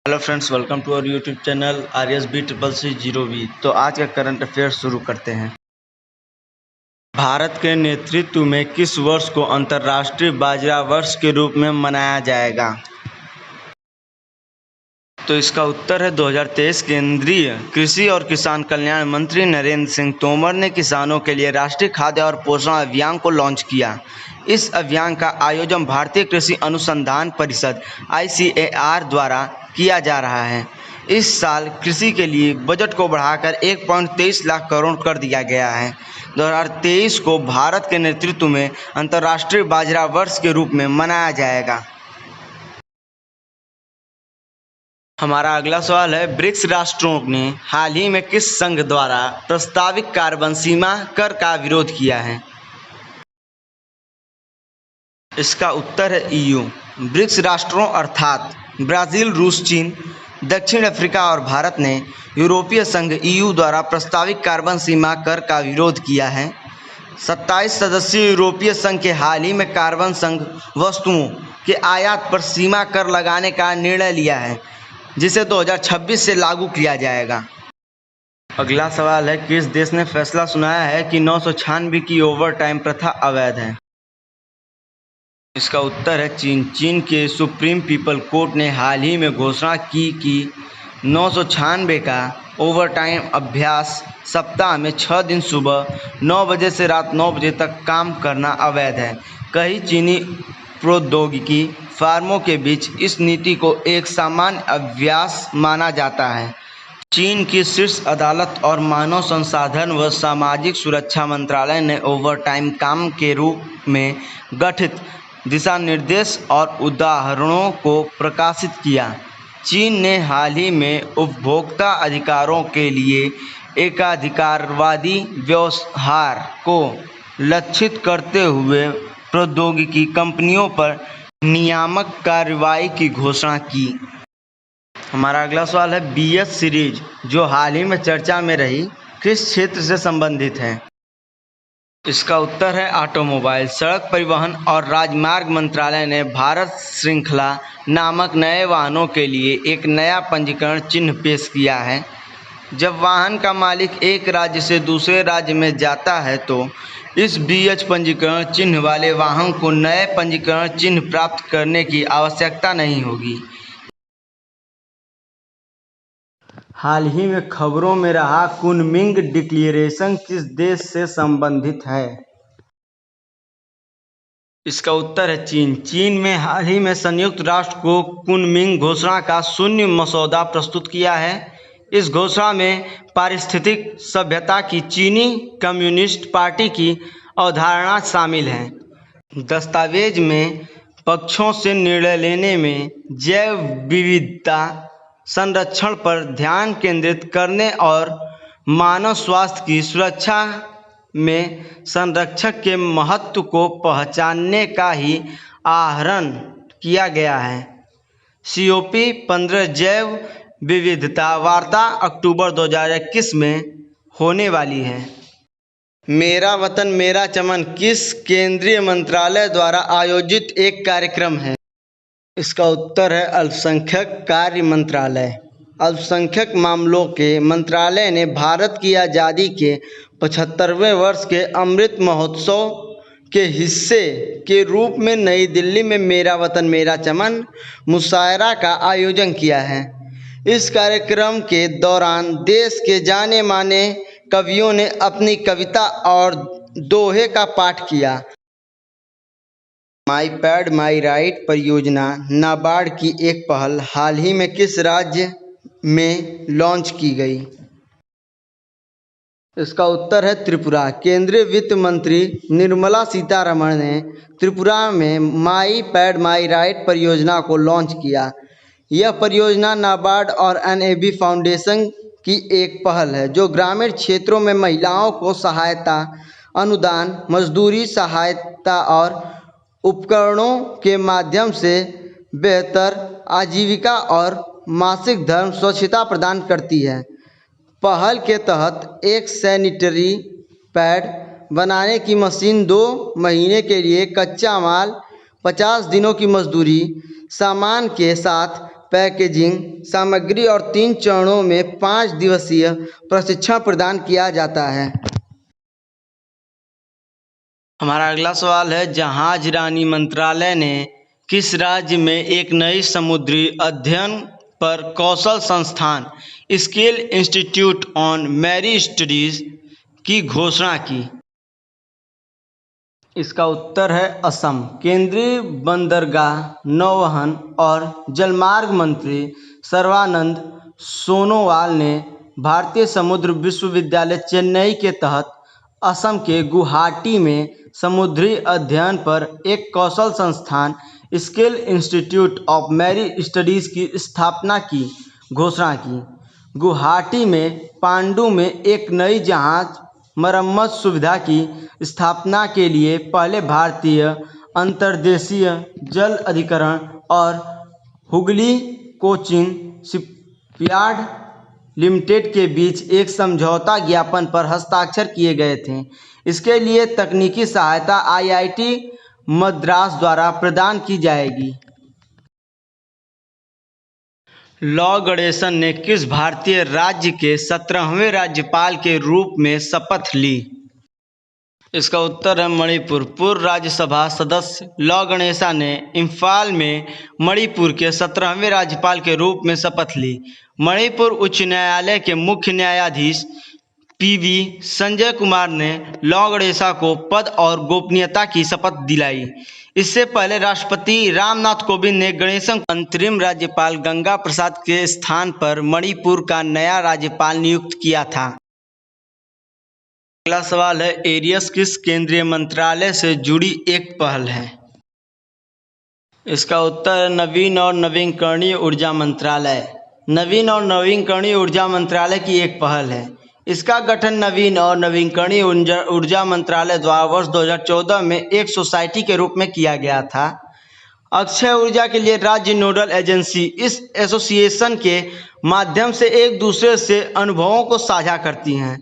Hello friends, welcome to our YouTube channel RSB000। तो आज का करंट अफेयर शुरू करते हैं। भारत के नेतृत्व में किस वर्ष को अंतर्राष्ट्रीय बाजरा वर्ष के रूप में मनाया जाएगा? तो इसका उत्तर है 2023। केंद्रीय कृषि और किसान कल्याण मंत्री नरेंद्र सिंह तोमर ने किसानों के लिए राष्ट्रीय खाद्य और पोषण अभियान को लॉन्च किया। इस अभियान का आयोजन भारतीय कृषि अनुसंधान परिषद ICAR द्वारा किया जा रहा है। इस साल कृषि के लिए बजट को बढ़ाकर 1.23 लाख करोड़ कर दिया गया है। 2023 को भारत के नेतृत्व में अंतर्राष्ट्रीय बाजरा वर्ष के रूप में मनाया जाएगा। हमारा अगला सवाल है, ब्रिक्स राष्ट्रों ने हाल ही में किस संघ द्वारा प्रस्तावित कार्बन सीमा कर का विरोध किया है? इसका उत्तर है EU। ब्रिक्स राष्ट्रों अर्थात ब्राज़ील, रूस, चीन, दक्षिण अफ्रीका और भारत ने यूरोपीय संघ EU द्वारा प्रस्तावित कार्बन सीमा कर का विरोध किया है। 27 सदस्यीय यूरोपीय संघ के हाल ही में कार्बन संघ वस्तुओं के आयात पर सीमा कर लगाने का निर्णय लिया है, जिसे 2026 से लागू किया जाएगा। अगला सवाल है, किस देश ने फैसला सुनाया है कि 996 की ओवरटाइम प्रथा अवैध है? इसका उत्तर है चीन। चीन के सुप्रीम पीपल कोर्ट ने हाल ही में घोषणा की कि 996 का ओवरटाइम अभ्यास सप्ताह में 6 दिन सुबह 9 बजे से रात 9 बजे तक काम करना अवैध है। कई चीनी प्रौद्योगिकी फर्मों के बीच इस नीति को एक सामान्य अभ्यास माना जाता है। चीन की शीर्ष अदालत और मानव संसाधन व सामाजिक सुरक्षा मंत्रालय ने ओवरटाइम काम के रूप में गठित दिशा निर्देश और उदाहरणों को प्रकाशित किया। चीन ने हाल ही में उपभोक्ता अधिकारों के लिए एकाधिकारवादी व्यवहार को लक्षित करते हुए प्रौद्योगिकी कंपनियों पर नियामक कार्रवाई की घोषणा की। हमारा अगला सवाल है, BS सीरीज जो हाल ही में चर्चा में रही, किस क्षेत्र से संबंधित है? इसका उत्तर है ऑटोमोबाइल। सड़क परिवहन और राजमार्ग मंत्रालय ने भारत श्रृंखला नामक नए वाहनों के लिए एक नया पंजीकरण चिन्ह पेश किया है। जब वाहन का मालिक एक राज्य से दूसरे राज्य में जाता है तो इस BH पंजीकरण चिन्ह वाले वाहन को नए पंजीकरण चिन्ह प्राप्त करने की आवश्यकता नहीं होगी। हाल ही में खबरों में रहा कुनमिंग डिक्लेरेशन किस देश से संबंधित है? इसका उत्तर है चीन। चीन में हाल ही में संयुक्त राष्ट्र को कुनमिंग घोषणा का शून्य मसौदा प्रस्तुत किया है। इस घोषणा में पारिस्थितिक सभ्यता की चीनी कम्युनिस्ट पार्टी की अवधारणा शामिल है। दस्तावेज में पक्षों से निर्णय लेने में जैव विविधता संरक्षण पर ध्यान केंद्रित करने और मानव स्वास्थ्य की सुरक्षा में संरक्षक के महत्व को पहचानने का ही आहरण किया गया है। COP15 जैव विविधता वार्ता अक्टूबर 2021 में होने वाली है। मेरा वतन मेरा चमन किस केंद्रीय मंत्रालय द्वारा आयोजित एक कार्यक्रम है? इसका उत्तर है अल्पसंख्यक कार्य मंत्रालय। अल्पसंख्यक मामलों के मंत्रालय ने भारत की आज़ादी के 75वें वर्ष के अमृत महोत्सव के हिस्से के रूप में नई दिल्ली में मेरा वतन मेरा चमन मुशायरा का आयोजन किया है। इस कार्यक्रम के दौरान देश के जाने माने कवियों ने अपनी कविता और दोहे का पाठ किया। माई पैड माई राइट परियोजना नाबार्ड की एक पहल हाल ही में किस राज्य में लॉन्च की गई? इसका उत्तर है त्रिपुरा। केंद्रीय वित्त मंत्री निर्मला सीतारमण ने त्रिपुरा में माई पैड माई राइट परियोजना को लॉन्च किया। यह परियोजना नाबार्ड और NAB फाउंडेशन की एक पहल है जो ग्रामीण क्षेत्रों में महिलाओं को सहायता, अनुदान, मजदूरी सहायता और उपकरणों के माध्यम से बेहतर आजीविका और मासिक धर्म स्वच्छता प्रदान करती है। पहल के तहत एक सैनिटरी पैड बनाने की मशीन, 2 महीने के लिए कच्चा माल, 50 दिनों की मजदूरी, सामान के साथ पैकेजिंग सामग्री और 3 चरणों में 5 दिवसीय प्रशिक्षण प्रदान किया जाता है। हमारा अगला सवाल है, जहाजरानी मंत्रालय ने किस राज्य में एक नई समुद्री अध्ययन पर कौशल संस्थान skill institute on Mary studies की घोषणा की? इसका उत्तर है असम। केंद्रीय बंदरगाह, नौवहन और जलमार्ग मंत्री सर्बानंद सोनोवाल ने भारतीय समुद्र विश्वविद्यालय चेन्नई के तहत असम के गुवाहाटी में समुद्री अध्ययन पर एक कौशल संस्थान skill institute of Mary studies की स्थापना की घोषणा की। गुवाहाटी में पांडु में एक नई जहाज मरम्मत सुविधा की स्थापना के लिए पहले भारतीय अंतर्देशीय जल अधिकरण और हुगली कोचिन शिपयार्ड लिमिटेड के बीच एक समझौता ज्ञापन पर हस्ताक्षर किए गए थे। इसके लिए तकनीकी सहायता IIT मद्रास द्वारा प्रदान की जाएगी। लॉ गणेशन ने किस भारतीय राज्य के 17वें राज्यपाल के रूप में शपथ ली? इसका उत्तर है मणिपुर। पूर्व राज्यसभा सदस्य लॉ गणेशा ने इम्फाल में मणिपुर के 17वें राज्यपाल के रूप में शपथ ली। मणिपुर उच्च न्यायालय के मुख्य न्यायाधीश PV संजय कुमार ने लॉ गणेशा को पद और गोपनीयता की शपथ दिलाई। इससे पहले राष्ट्रपति रामनाथ कोविंद ने गणेशम को अंतरिम राज्यपाल गंगा प्रसाद के स्थान पर मणिपुर का नया राज्यपाल नियुक्त किया था। अगला सवाल है, एरियस किस केंद्रीय मंत्रालय से जुड़ी एक पहल है? इसका उत्तर है नवीन और नवीकरणीय ऊर्जा मंत्रालय। नवीन और नवीकरणीय ऊर्जा मंत्रालय की एक पहल है। इसका गठन नवीन और नवीकरणीय ऊर्जा मंत्रालय द्वारा वर्ष 2014 में एक सोसाइटी के रूप में किया गया था। अक्षय ऊर्जा के लिए राज्य नोडल एजेंसी इस एसोसिएशन के माध्यम से एक दूसरे से अनुभवों को साझा करती हैं।